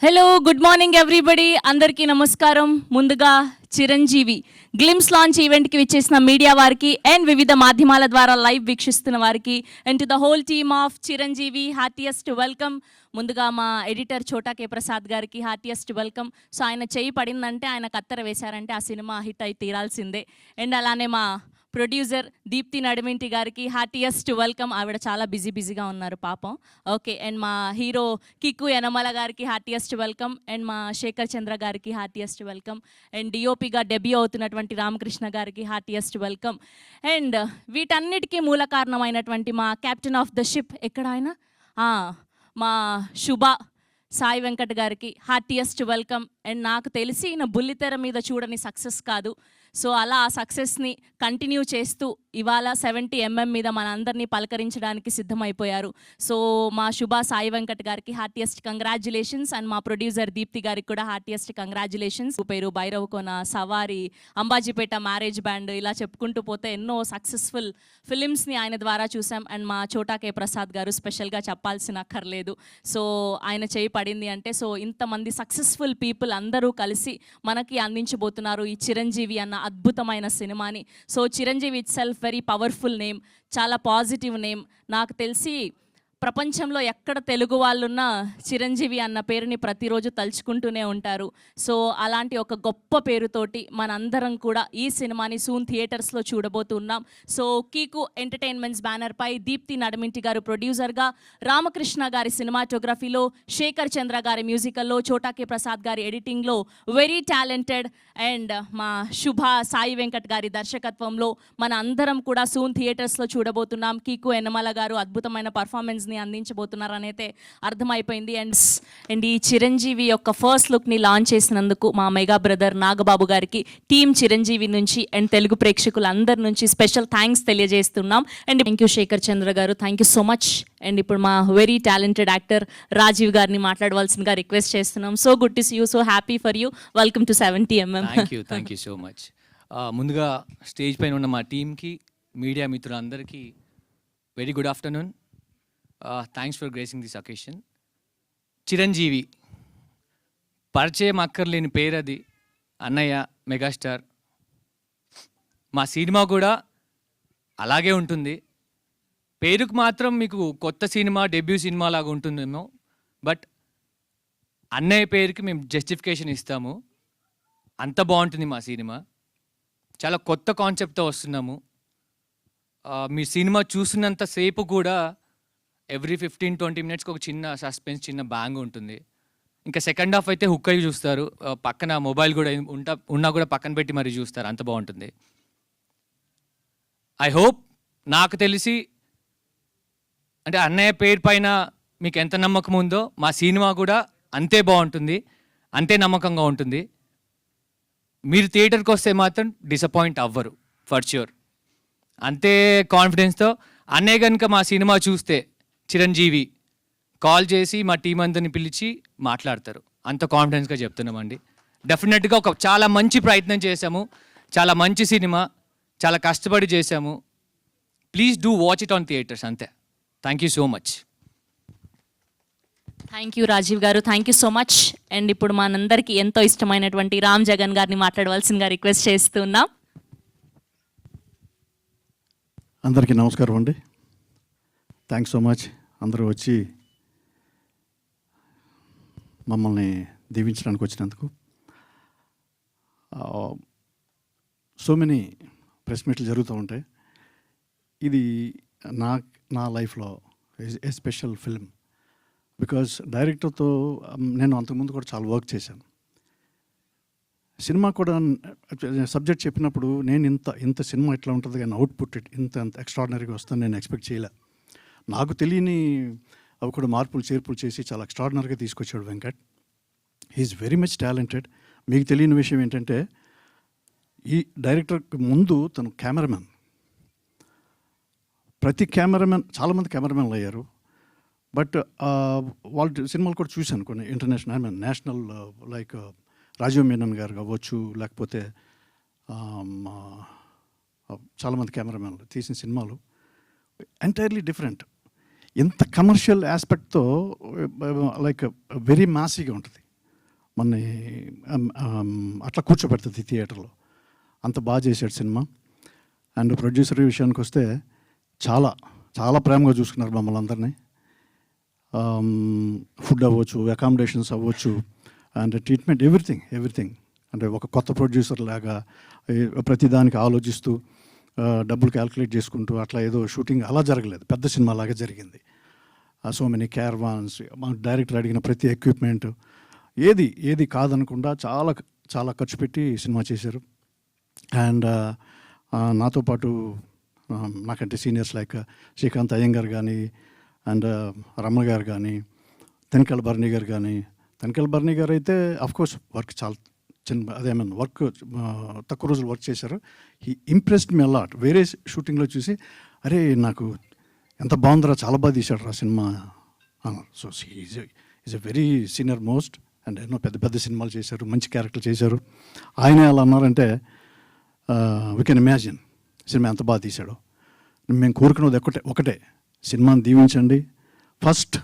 Hello, good morning everybody. అందరికీ నమస్కారం. ముందుగా చిరంజీవి గ్లిమ్స్ లాంచ్ ఈవెంట్కి విచ్చేసిన మీడియా వారికి అండ్ వివిధ మాధ్యమాల ద్వారా లైవ్ వీక్షిస్తున్న వారికి and to the whole team of Chiranjeevi heartiest welcome. ముందుగా మా ఎడిటర్ చోటా కే ప్రసాద్ గారికి హార్టియెస్ట్ వెల్కమ్. సో ఆయన చేయి పడిందంటే, ఆయన కత్తెర వేశారంటే ఆ సినిమా హిట్ అయి తీరాల్సిందే. అండ్ అలానే మా ప్రొడ్యూసర్ దీప్తి నడిమింటి గారికి హార్టియెస్ట్ వెల్కమ్. ఆవిడ చాలా బిజీగా ఉన్నారు పాపం. ఓకే. అండ్ మా హీరో కిక్కు యనమల గారికి హార్టియెస్ట్ వెల్కమ్. అండ్ మా శేఖర్ చంద్ర గారికి హార్టియెస్ట్ వెల్కమ్. అండ్ డిఓపిగా డెబ్యూ అవుతున్నటువంటి రామకృష్ణ గారికి హార్టియెస్ట్ వెల్కమ్. అండ్ వీటన్నిటికీ మూల కారణమైనటువంటి మా కెప్టెన్ ఆఫ్ ద షిప్ ఎక్కడ ఆయన, మా శుభ సాయి వెంకట్ గారికి హార్టియెస్ట్ వెల్కమ్. అండ్ నాకు తెలిసి ఈయన బుల్లితెర మీద చూడని సక్సెస్ కాదు. సో అలా ఆ సక్సెస్ని కంటిన్యూ చేస్తూ ఇవాళ 70mm మీద మన అందరినీ పలకరించడానికి సిద్ధమైపోయారు. సో మా శుభ సాయి వెంకట్ గారికి హార్టియెస్ట్ కంగ్రాచ్యులేషన్స్. అండ్ మా ప్రొడ్యూసర్ దీప్తి గారికి కూడా హార్టియెస్ట్ కంగ్రాచ్యులేషన్స్. పేరు భైరవకోన, సవారి, అంబాజీపేట మ్యారేజ్ బ్యాండ్, ఇలా చెప్పుకుంటూ పోతే ఎన్నో సక్సెస్ఫుల్ ఫిలిమ్స్ని ఆయన ద్వారా చూసాం. అండ్ మా చోటా కే ప్రసాద్ గారు స్పెషల్గా చెప్పాల్సిన అక్కర్లేదు. సో ఆయన చేయి పడింది అంటే, సో ఇంతమంది సక్సెస్ఫుల్ పీపుల్ అందరూ కలిసి మనకి అందించబోతున్నారు ఈ చిరంజీవి అన్న అద్భుతమైన సినిమాని. So Chiranjeevi it self very powerful name, చాలా పాజిటివ్ నేమ్. నాకు తెలిసి ప్రపంచంలో ఎక్కడ తెలుగు వాళ్ళున్నా చిరంజీవి అన్న పేరుని ప్రతిరోజు తలుచుకుంటూనే ఉంటారు. సో అలాంటి ఒక గొప్ప పేరుతోటి మనందరం కూడా ఈ సినిమాని సూన్ థియేటర్స్లో చూడబోతున్నాం. సో కీకు ఎంటర్టైన్మెంట్స్ బ్యానర్పై దీప్తి నడిమింటి గారు ప్రొడ్యూసర్గా, రామకృష్ణ గారి సినిమాటోగ్రఫీలో, శేఖర్ చంద్ర గారి మ్యూజికల్లో, చోటా కే ప్రసాద్ గారి ఎడిటింగ్లో వెరీ టాలెంటెడ్ అండ్ మా శుభ సాయి వెంకట్ గారి దర్శకత్వంలో మన అందరం కూడా సూన్ థియేటర్స్లో చూడబోతున్నాం. కీకు యనమల గారు అద్భుతమైన పర్ఫార్మెన్స్ని అందించబోతున్నారనైతే అర్థమైపోయింది. అండ్ ఈ చిరంజీవి యొక్క ఫస్ట్ లుక్ని లాంచ్ చేసినందుకు మా మెగా బ్రదర్ నాగబాబు గారికి టీమ్ చిరంజీవి నుంచి అండ్ తెలుగు ప్రేక్షకులందరి నుంచి స్పెషల్ థ్యాంక్స్ తెలియజేస్తున్నాం. అండ్ థ్యాంక్ యూ శేఖర్ చంద్ర గారు, thank you so much. And ఇప్పుడు మా వెరీ టాలెంటెడ్ యాక్టర్ రాజీవ్ గారిని మాట్లాడవలసిందిగా రిక్వెస్ట్ చేస్తున్నాం. So good to see you, so happy for you. Welcome to 70mm. Thank you so much. ముందుగా stage పైన ఉన్న మా టీంకి, మీడియా మిత్రులందరికీ very good afternoon. Thanks for gracing this occasion. Chiranjeevi పరిచయం అక్కర్లేని పేరు అది. అన్నయ్య, మెగాస్టార్. మా సినిమా కూడా అలాగే ఉంటుంది. పేరుకు మాత్రం మీకు కొత్త సినిమా, డెబ్యూ సినిమా లాగా ఉంటుందేమో, బట్ అన్నయ్య పేరుకి మేము జస్టిఫికేషన్ ఇస్తాము. అంత బాగుంటుంది మా సినిమా. చాలా కొత్త కాన్సెప్ట్తో వస్తున్నాము. మీ సినిమా చూసినంత సేపు కూడా ఎవ్రీ 15-20 మినిట్స్కి ఒక చిన్న సస్పెన్స్, చిన్న బ్యాంగ్ ఉంటుంది. ఇంకా సెకండ్ హాఫ్ అయితే హుక్ అయ్యి చూస్తారు. పక్కన మొబైల్ కూడా ఉన్నా కూడా పక్కన పెట్టి మరీ చూస్తారు. అంత బాగుంటుంది. ఐ హోప్, నాకు తెలిసి అంటే అన్నయ్య పేరు పైన మీకు ఎంత నమ్మకం ఉందో మా సినిమా కూడా అంతే బాగుంటుంది, అంతే నమ్మకంగా ఉంటుంది. మీరు థియేటర్కి వస్తే మాత్రం డిసప్పాయింట్ అవ్వరు ఫర్ ష్యూర్. అంతే కాన్ఫిడెన్స్తో అన్నయ్య కనుక మా సినిమా చూస్తే చిరంజీవి కాల్ చేసి మా టీం అందరిని పిలిచి మాట్లాడతారు. అంత కాన్ఫిడెన్స్గా చెప్తున్నామండి. డెఫినెట్గా ఒక చాలా మంచి ప్రయత్నం చేశాము. చాలా మంచి సినిమా, చాలా కష్టపడి చేశాము. Please do watch it on theatres. అంతే. Thank you so much. Thank you Rajiv garu, thank you so much. And ఇప్పుడు మనందరికీ ఎంతో ఇష్టమైనటువంటి రామ్ జగన్ గారిని మాట్లాడవలసిందిగా రిక్వెస్ట్ చేస్తున్నాం. అందరికీ నమస్కారం అండి. థ్యాంక్స్ సో మచ్ అందరూ వచ్చి మమ్మల్ని దీవించడానికి వచ్చినందుకు. సో మెనీ ప్రెస్ మీట్లు జరుగుతూ ఉంటాయి. ఇది నా లైఫ్లో ఏ స్పెషల్ ఫిల్మ్. బికాజ్ డైరెక్టర్తో నేను అంతకుముందు కూడా చాలా వర్క్ చేశాను. సినిమా కూడా సబ్జెక్ట్ చెప్పినప్పుడు నేను ఇంత సినిమా ఎట్లా ఉంటుంది కానీ అవుట్పుట్ ఇంత ఎక్స్ట్రాడినరీగా వస్తుందని నేను ఎక్స్పెక్ట్ చేయలే. నాకు తెలియని అవి కూడా మార్పులు చేర్పులు చేసి చాలా ఎక్స్ట్రాడినరీగా తీసుకొచ్చాడు Venkat. He's very much talented. మీకు తెలియని విషయం ఏంటంటే, ఈ డైరెక్టర్కి ముందు తను కెమెరామెన్. ప్రతి కెమెరామెన్, చాలామంది కెమెరామెన్లు అయ్యారు. బట్ వాళ్ళ సినిమాలు కూడా చూశాను కొన్ని నేషనల్ లైక్ రాజీవ్ మీనన్ గారు కావచ్చు, లేకపోతే చాలామంది కెమెరామెన్లు తీసిన సినిమాలు ఎంటైర్లీ డిఫరెంట్. ఇంత కమర్షియల్ ఆస్పెక్ట్తో లైక్ వెరీ మాసీగా ఉంటుంది. మన అట్లా కూర్చోబెడుతుంది థియేటర్లో. అంత బాగా చేశాడు సినిమా. అండ్ ప్రొడ్యూసర్ విషయానికి వస్తే చాలా చాలా ప్రేమగా చూసుకున్నారు మమ్మల్ని అందరినీ. ఫుడ్ అవ్వచ్చు, అకామిడేషన్స్ అవ్వచ్చు, అండ్ ట్రీట్మెంట్, ఎవ్రీథింగ్. అంటే ఒక కొత్త ప్రొడ్యూసర్ లాగా ప్రతిదానికి ఆలోచిస్తూ డబ్బులు క్యాల్కులేట్ చేసుకుంటూ అట్లా ఏదో షూటింగ్ అలా జరగలేదు, పెద్ద సినిమా లాగా జరిగింది. సో మెనీ క్యారవాన్స్, మా డైరెక్టర్ అడిగిన ప్రతి ఎక్విప్మెంట్ ఏది కాదనకుండా చాలా చాలా ఖర్చు పెట్టి సినిమా చేశారు. అండ్ నాతో పాటు నాకంటే సీనియర్స్ లైక్ శ్రీకాంత్ అయ్యంగారు కానీ, అండ్ రమణ గారు కానీ, తనికెళ్ళ భరణి గారు కానీ. తనికెళ్ళ భరణి గారు అయితే అఫ్కోర్స్ వర్క్ చాలా అదేమన్నా వర్క్ తక్కువ రోజులు వర్క్ చేశారు. He impressed me a lot. వేరే షూటింగ్లో చూసి అరే నాకు ఎంత బాగుందిరా, చాలా బాగా తీశాడు రా సినిమా అన్నారు. So is a very senior most, and ఎన్నో పెద్ద పెద్ద సినిమాలు చేశారు, మంచి క్యారెక్టర్ చేశారు. ఆయనే అలా అన్నారంటే వీ కెన్ ఇమాజిన్ సినిమా ఎంత బాగా తీశాడో. మేము కోరుకున్నది ఒకటే, సినిమాని దీవించండి. ఫస్ట్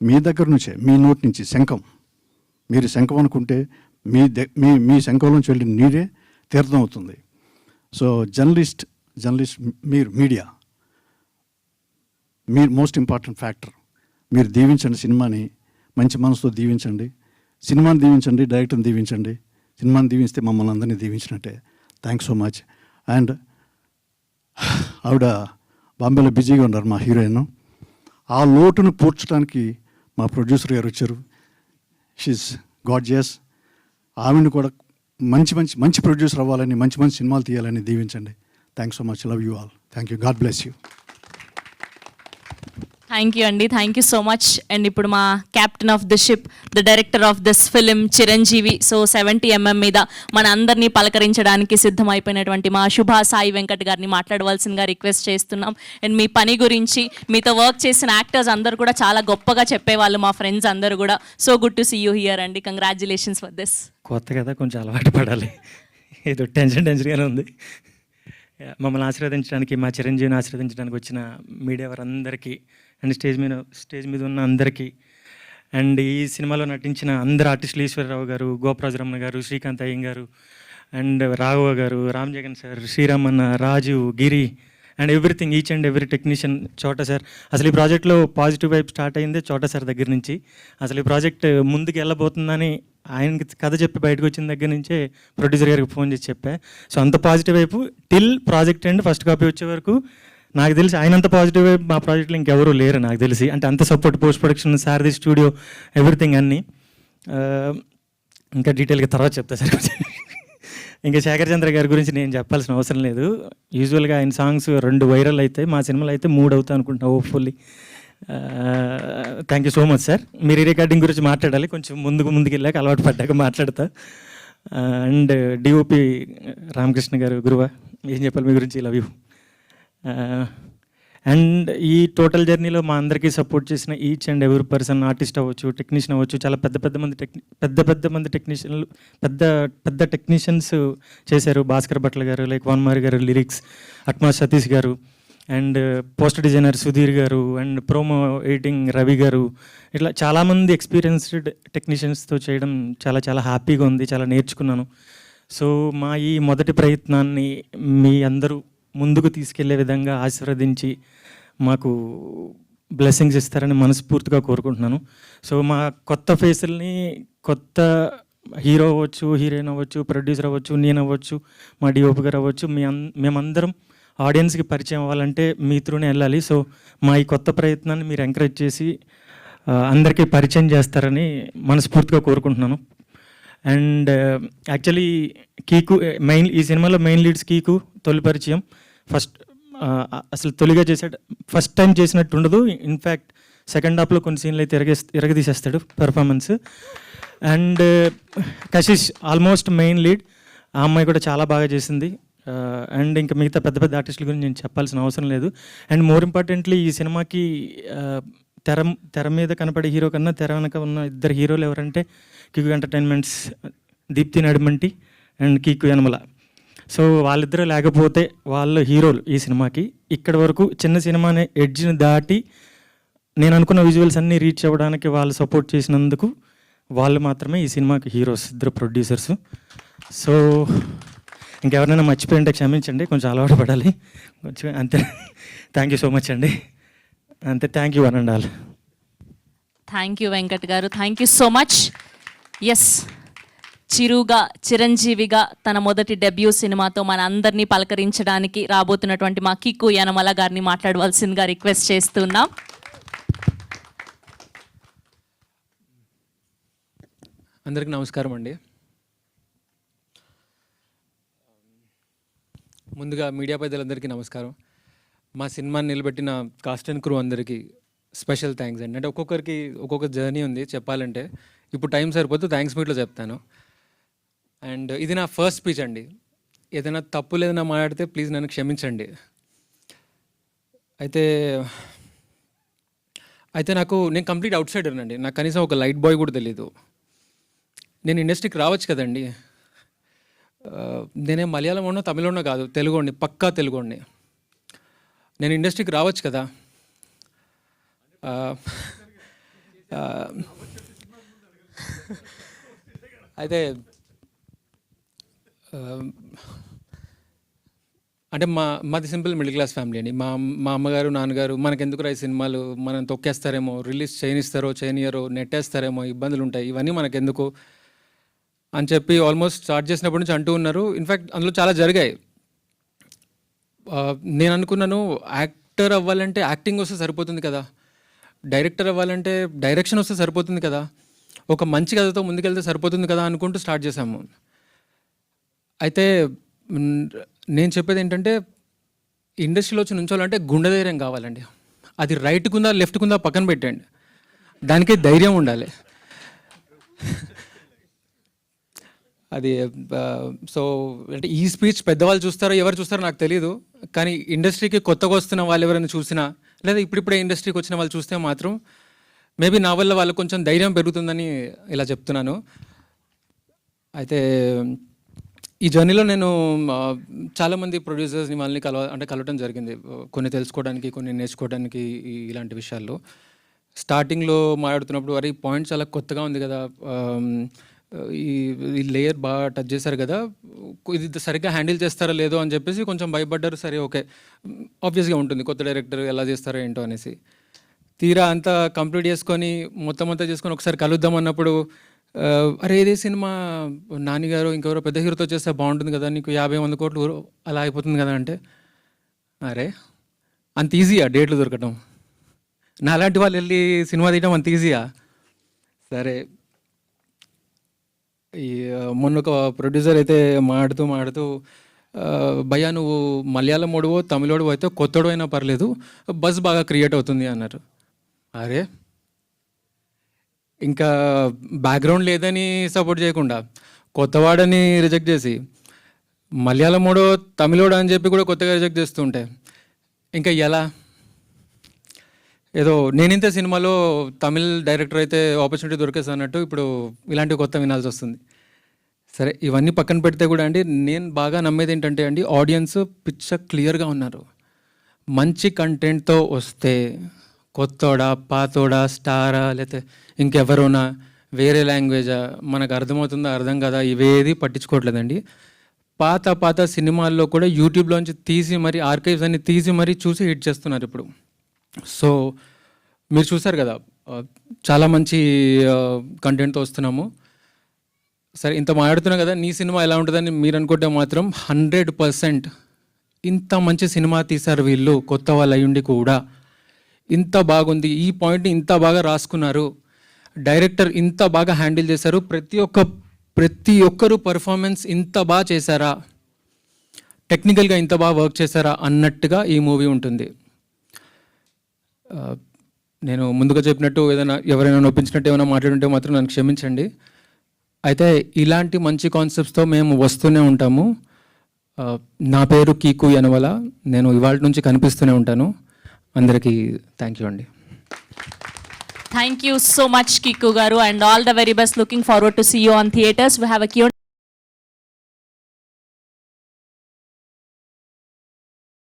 మీ దగ్గర నుంచే, మీ నోటి నుంచి శంఖం, మీరు శంఖం అనుకుంటే మీ శంఖం నుంచి వెళ్ళి నీరే తీర్థం అవుతుంది. సో జర్నలిస్ట్ మీడియా, మీరు మోస్ట్ ఇంపార్టెంట్ ఫ్యాక్టర్. మీరు దీవించండి సినిమాని, మంచి మనసుతో దీవించండి. సినిమాని దీవించండి, డైరెక్టర్ని దీవించండి. సినిమాని దీవిస్తే మమ్మల్ని అందరినీ దీవించినట్టే. Thanks so much. అండ్ ఆవిడ బాంబేలో బిజీగా ఉన్నారు, మా హీరోయిన్. ఆ లోటును పూడ్చడానికి మా ప్రొడ్యూసర్ గారు వచ్చారు. She's gorgeous. ఆవిడని కూడా మంచి ప్రొడ్యూసర్ అవ్వాలని, మంచి సినిమాలు తీయాలని దీవించండి. Thanks so much. Love you all. Thank you. God bless you. Thank you అండి, thank you so much. And ఇప్పుడు మా captain of the ship, the director of this film Chiranjeevi. So 70mm మీద మన అందరినీ పలకరించడానికి సిద్ధమైపోయినటువంటి మా శుభా సాయి వెంకట్ గారిని మాట్లాడవలసిందిగా రిక్వెస్ట్ చేస్తున్నాం. అండ్ మీ పని గురించి, మీతో వర్క్ చేసిన యాక్టర్స్ అందరూ కూడా చాలా గొప్పగా చెప్పేవాళ్ళు, మా ఫ్రెండ్స్ అందరూ కూడా. So good to see you here అండి. Congratulations for this. కొత్త కదా, కొంచెం అలవాటు పడాలి. ఏదో టెన్షన్గానే ఉంది. మమ్మల్ని ఆశీర్వదించడానికి, మా చిరంజీవిని ఆశీర్వదించడానికి వచ్చిన మీడియా వారందరికీ, అండ్ స్టేజ్ మీద ఉన్న అందరికీ, అండ్ ఈ సినిమాలో నటించిన అందరు ఆర్టిస్టులు, ఈశ్వరరావు గారు, గోపరాజరమణ గారు, Srikanth Iyengar, and Raghava garu, Ram Jagan sir, Sriramanna, Raju, Giri, and everything, each and every technician, Chota sir. అసలు ఈ ప్రాజెక్ట్లో పాజిటివ్ వైపు స్టార్ట్ అయిందే చోటా సార్ దగ్గర నుంచి. అసలు ఈ ప్రాజెక్ట్ ముందుకు వెళ్ళబోతుందని ఆయనకి కథ చెప్పి బయటకు వచ్చిన దగ్గర నుంచే ప్రొడ్యూసర్ గారికి ఫోన్ చేసి చెప్పా. సో అంత పాజిటివ్ వైపు till project and first copy వచ్చే వరకు నాకు తెలిసి ఆయనంత పాజిటివ్ వైపు మా ప్రాజెక్ట్లో ఇంకెవరూ లేరు నాకు తెలిసి. అంటే అంత సపోర్ట్, పోస్ట్ ప్రొడక్షన్, సారథి స్టూడియో, ఎవ్రీథింగ్ అన్నీ. ఇంకా డీటెయిల్గా తర్వాత చెప్తా సార్. ఇంకా శేఖర్ చంద్ర గారి గురించి నేను చెప్పాల్సిన అవసరం లేదు. యూజువల్గా ఆయన సాంగ్స్ 2 వైరల్ అయితే, మా సినిమాలో అయితే 3 అవుతా అనుకుంటా hopefully. Thank you so much sir. మీరు ఈ రికార్డింగ్ గురించి మాట్లాడాలి, కొంచెం ముందుకు వెళ్ళాక అలవాటు పడ్డాక మాట్లాడతా. అండ్ డిఓపి రామకృష్ణ గారు, గురువా ఏం చెప్పాలి మీ గురించి, లవ్ యూ. అండ్ ఈ టోటల్ జర్నీలో మా అందరికీ సపోర్ట్ చేసిన ఈచ్ అండ్ ఎవరి పర్సన్, ఆర్టిస్ట్ అవ్వచ్చు, టెక్నీషియన్ అవ్వచ్చు, చాలా పెద్ద మంది టెక్నీషియన్లు, పెద్ద టెక్నీషియన్స్ చేశారు. భాస్కర్ భట్ల గారు, లైక్ వాన్మారి గారు, లిరిక్స్, అట్మా సతీష్ గారు, అండ్ పోస్టర్ డిజైనర్ సుధీర్ గారు, అండ్ ప్రోమో ఎడిటింగ్ రవి గారు, ఇట్లా చాలామంది ఎక్స్పీరియన్స్డ్ టెక్నీషియన్స్తో చేయడం చాలా హ్యాపీగా ఉంది, చాలా నేర్చుకున్నాను. సో మా ఈ మొదటి ప్రయత్నాన్ని మీ అందరూ ముందుకు తీసుకెళ్లే విధంగా ఆశీర్వదించి మాకు బ్లెస్సింగ్స్ ఇస్తారని మనస్ఫూర్తిగా కోరుకుంటున్నాను. సో మా కొత్త ఫేసుల్ని, కొత్త హీరో అవ్వచ్చు, హీరోయిన్ అవ్వచ్చు, ప్రొడ్యూసర్ అవ్వచ్చు, నేను అవ్వచ్చు, మా డిఓపి గారు అవ్వచ్చు, మేమందరం ఆడియన్స్కి పరిచయం అవ్వాలంటే మీ త్రూనే వెళ్ళాలి. సో మా ఈ కొత్త ప్రయత్నాన్ని మీరు ఎంకరేజ్ చేసి అందరికీ పరిచయం చేస్తారని మనస్ఫూర్తిగా కోరుకుంటున్నాను. అండ్ యాక్చువల్లీ కీకు ఈ సినిమాలో మెయిన్ లీడ్స్ కీకు తొలి పరిచయం. అసలు తొలిగా చేసాడు, ఫస్ట్ టైం చేసినట్టు ఉండదు. ఇన్ఫ్యాక్ట్ సెకండ్ హాఫ్లో కొన్ని సీన్లు అయితే ఎరగదీసేస్తాడు performance. And Kashish almost main lead, ఆ అమ్మాయి కూడా చాలా బాగా చేసింది. అండ్ ఇంకా మిగతా పెద్ద ఆర్టిస్టుల గురించి నేను చెప్పాల్సిన అవసరం లేదు. అండ్ మోర్ ఇంపార్టెంట్లీ ఈ సినిమాకి తెర మీద కనపడే హీరో కన్నా తెర వెనక ఉన్న 2 హీరోలు ఎవరంటే Kiku entertainments Deepthi Nadimanti and Kiku Yanamala. So వాళ్ళిద్దరూ లేకపోతే వాళ్ళు హీరోలు ఈ సినిమాకి. ఇక్కడి వరకు చిన్న సినిమానే ఎడ్జ్ని దాటి నేను అనుకున్న విజువల్స్ అన్నీ రీచ్ అవ్వడానికి వాళ్ళు సపోర్ట్ చేసినందుకు వాళ్ళు మాత్రమే ఈ సినిమాకి హీరోస్, ఇద్దరు ప్రొడ్యూసర్స్. సో ఇంకెవరైనా మర్చిపోయింటే క్షమించండి, కొంచెం అలవాటు పడాలి కొంచెం అంతే. థ్యాంక్ యూ సో మచ్ అండి, అంతే. Thank you one and all. Thank you Venkat garu, thank you so much. Yes, చిరంజీవిగా తన మొదటి డెబ్యూ సినిమాతో మన అందరినీ పలకరించడానికి రాబోతున్నటువంటి మా కిక్కు యనమల గారిని మాట్లాడవలసిందిగా రిక్వెస్ట్ చేస్తున్నాం. అందరికీ నమస్కారం అండి. ముందుగా మీడియా పెద్దలందరికీ నమస్కారం. మా సినిమాని నిలబెట్టిన కాస్ట్ అండ్ క్రూ అందరికీ స్పెషల్ థ్యాంక్స్ అండి. అంటే ఒక్కొక్కరికి ఒక్కొక్క జర్నీ ఉంది చెప్పాలంటే, ఇప్పుడు టైం సరిపోతే థ్యాంక్స్ మీట్లో చెప్తాను. అండ్ ఇది నా ఫస్ట్ స్పీచ్ అండి. ఏదైనా తప్పు లేదన్నా మాట్లాడితే ప్లీజ్ నన్ను క్షమించండి. అయితే నేను కంప్లీట్ అవుట్ సైడర్ అండి. నాకు కనీసం ఒక లైట్ బాయ్ కూడా తెలీదు. నేను ఇండస్ట్రీకి రావచ్చు కదండి. నేనే మలయాళంలోనో తమిళంలో కాదు, తెలుగుండి, పక్కా తెలుగుండి. నేను ఇండస్ట్రీకి రావచ్చు కదా. అయితే అంటే మాది సింపుల్ మిడిల్ క్లాస్ ఫ్యామిలీ అండి. మా అమ్మగారు నాన్నగారు మనకెందుకు ఈ సినిమాలు, మనం తొక్కేస్తారేమో, రిలీజ్ చేయనియరో, నెట్టేస్తారేమో, ఇబ్బందులు ఉంటాయి, ఇవన్నీ మనకెందుకు అని చెప్పి ఆల్మోస్ట్ స్టార్ట్ చేసినప్పటి నుంచి అంటూ ఉన్నారు. ఇన్ఫ్యాక్ట్ అందులో చాలా జరిగాయి. నేను అనుకున్నాను, యాక్టర్ అవ్వాలంటే యాక్టింగ్ వస్తే సరిపోతుంది కదా, డైరెక్టర్ అవ్వాలంటే డైరెక్షన్ వస్తే సరిపోతుంది కదా, ఒక మంచి కథతో ముందుకెళ్తే సరిపోతుంది కదా అనుకుంటూ స్టార్ట్ చేశాము. అయితే నేను చెప్పేది ఏంటంటే, ఇండస్ట్రీలో వచ్చి నుంచోవాలంటే గుండె ధైర్యం కావాలండి. అది రైట్కుందా లెఫ్ట్కుందా పక్కన పెట్టండి, దానికే ధైర్యం ఉండాలి. అది సో అంటే ఈ స్పీచ్ పెద్దవాళ్ళు చూస్తారో ఎవరు చూస్తారో నాకు తెలియదు, కానీ ఇండస్ట్రీకి కొత్తగా వస్తున్న వాళ్ళు ఎవరైనా చూసినా, లేదా ఇప్పుడిప్పుడే ఇండస్ట్రీకి వచ్చిన వాళ్ళు చూస్తే మాత్రం మేబీ నా వల్ల వాళ్ళకు కొంచెం ధైర్యం పెరుగుతుందని ఇలా చెప్తున్నాను. అయితే ఈ జర్నీలో నేను చాలామంది ప్రొడ్యూసర్స్ని వాళ్ళని కలవటం జరిగింది, కొన్ని తెలుసుకోవడానికి, కొన్ని నేర్చుకోవడానికి ఇలాంటి విషయాల్లో. స్టార్టింగ్లో మాట్లాడుతున్నప్పుడు అరే ఈ పాయింట్ చాలా కొత్తగా ఉంది కదా, ఈ లేయర్ బాగా టచ్ చేశారు కదా, ఇది సరిగ్గా హ్యాండిల్ చేస్తారో లేదో అని చెప్పేసి కొంచెం భయపడ్డారు. సరే ఓకే, ఆబ్వియస్గా ఉంటుంది కొత్త డైరెక్టర్ ఎలా చేస్తారో ఏంటో అనేసి. తీరా అంతా కంప్లీట్ చేసుకొని మొత్తం అంతా చేసుకొని ఒకసారి కలుద్దాం అన్నప్పుడు, అరే ఇదే సినిమా నానిగారు ఇంకెవరో పెద్ద హీరోతో చేస్తే బాగుంటుంది కదా, నీకు 50-100 కోట్లు అలా అయిపోతుంది కదా అంటే, అరే అంత ఈజీయా డేట్లు దొరకటం, నా అలాంటి వాళ్ళు వెళ్ళి సినిమా తీయడం అంత ఈజీయా? సరే, ఈ మొన్న ఒక ప్రొడ్యూసర్ అయితే మాడుతూ భయ్యా నువ్వు మలయాళం ఓడివో తమిళోడివో అయితే కొత్తోడు అయినా పర్లేదు, బస్ బాగా క్రియేట్ అవుతుంది అన్నారు. అరే ఇంకా బ్యాక్గ్రౌండ్ లేదని సపోర్ట్ చేయకుండా, కొత్తవాడని రిజెక్ట్ చేసి, మలయాళమోడో తమిళోడో అని చెప్పి కూడా కొత్తగా రిజెక్ట్ చేస్తుంటే ఇంకా ఎలా? ఏదో నేనింతే సినిమాలో తమిళ్ డైరెక్టర్ అయితే ఆపర్చునిటీ దొరికేస్తా అన్నట్టు ఇప్పుడు ఇలాంటి కొత్త వినాల్సి వస్తుంది. సరే ఇవన్నీ పక్కన పెడితే కూడా అండి, నేను బాగా నమ్మేది ఏంటంటే అండి, ఆడియన్స్ పిక్చర్ క్లియర్గా ఉన్నారు. మంచి కంటెంట్తో వస్తే కొత్తోడా పాతోడా స్టారా లేకపోతే ఇంకెవరోనా వేరే లాంగ్వేజా మనకు అర్థమవుతుందా అర్థం కదా ఇవేది పట్టించుకోవట్లేదండి. పాత సినిమాల్లో కూడా యూట్యూబ్లోంచి తీసి మరి ఆర్కైవ్స్ అన్ని తీసి మరీ చూసి హిట్ చేస్తున్నారు ఇప్పుడు. సో మీరు చూసారు కదా, చాలా మంచి కంటెంట్తో వస్తున్నాము. సరే ఇంత మాట్లాడుతున్నా కదా, నీ సినిమా ఎలా ఉంటుందని మీరు అనుకుంటే మాత్రం 100% ఇంత మంచి సినిమా తీశారు వీళ్ళు, కొత్త వాళ్ళు అయ్యుండి కూడా ఇంత బాగుంది, ఈ పాయింట్ని ఇంత బాగా రాసుకున్నారు, డైరెక్టర్ ఇంత బాగా హ్యాండిల్ చేశారు, ప్రతి ఒక్కరు పర్ఫార్మెన్స్ ఇంత బాగా చేశారా, టెక్నికల్గా ఇంత బాగా వర్క్ చేశారా అన్నట్టుగా ఈ మూవీ ఉంటుంది. నేను ముందుగా చెప్పినట్టు ఎవరైనా నొప్పించినట్టు ఏమైనా మాట్లాడుంటే మాత్రం నన్ను క్షమించండి. అయితే ఇలాంటి మంచి కాన్సెప్ట్స్తో మేము వస్తూనే ఉంటాము. నా పేరు కీకు యనమల, నేను ఇవాళ నుంచి కనిపిస్తూనే ఉంటాను. అందరికీ థ్యాంక్ యూ అండి. Thank you so much, Kiku Garu, and all the very best. Looking forward to see you on theaters. We have a Q&A.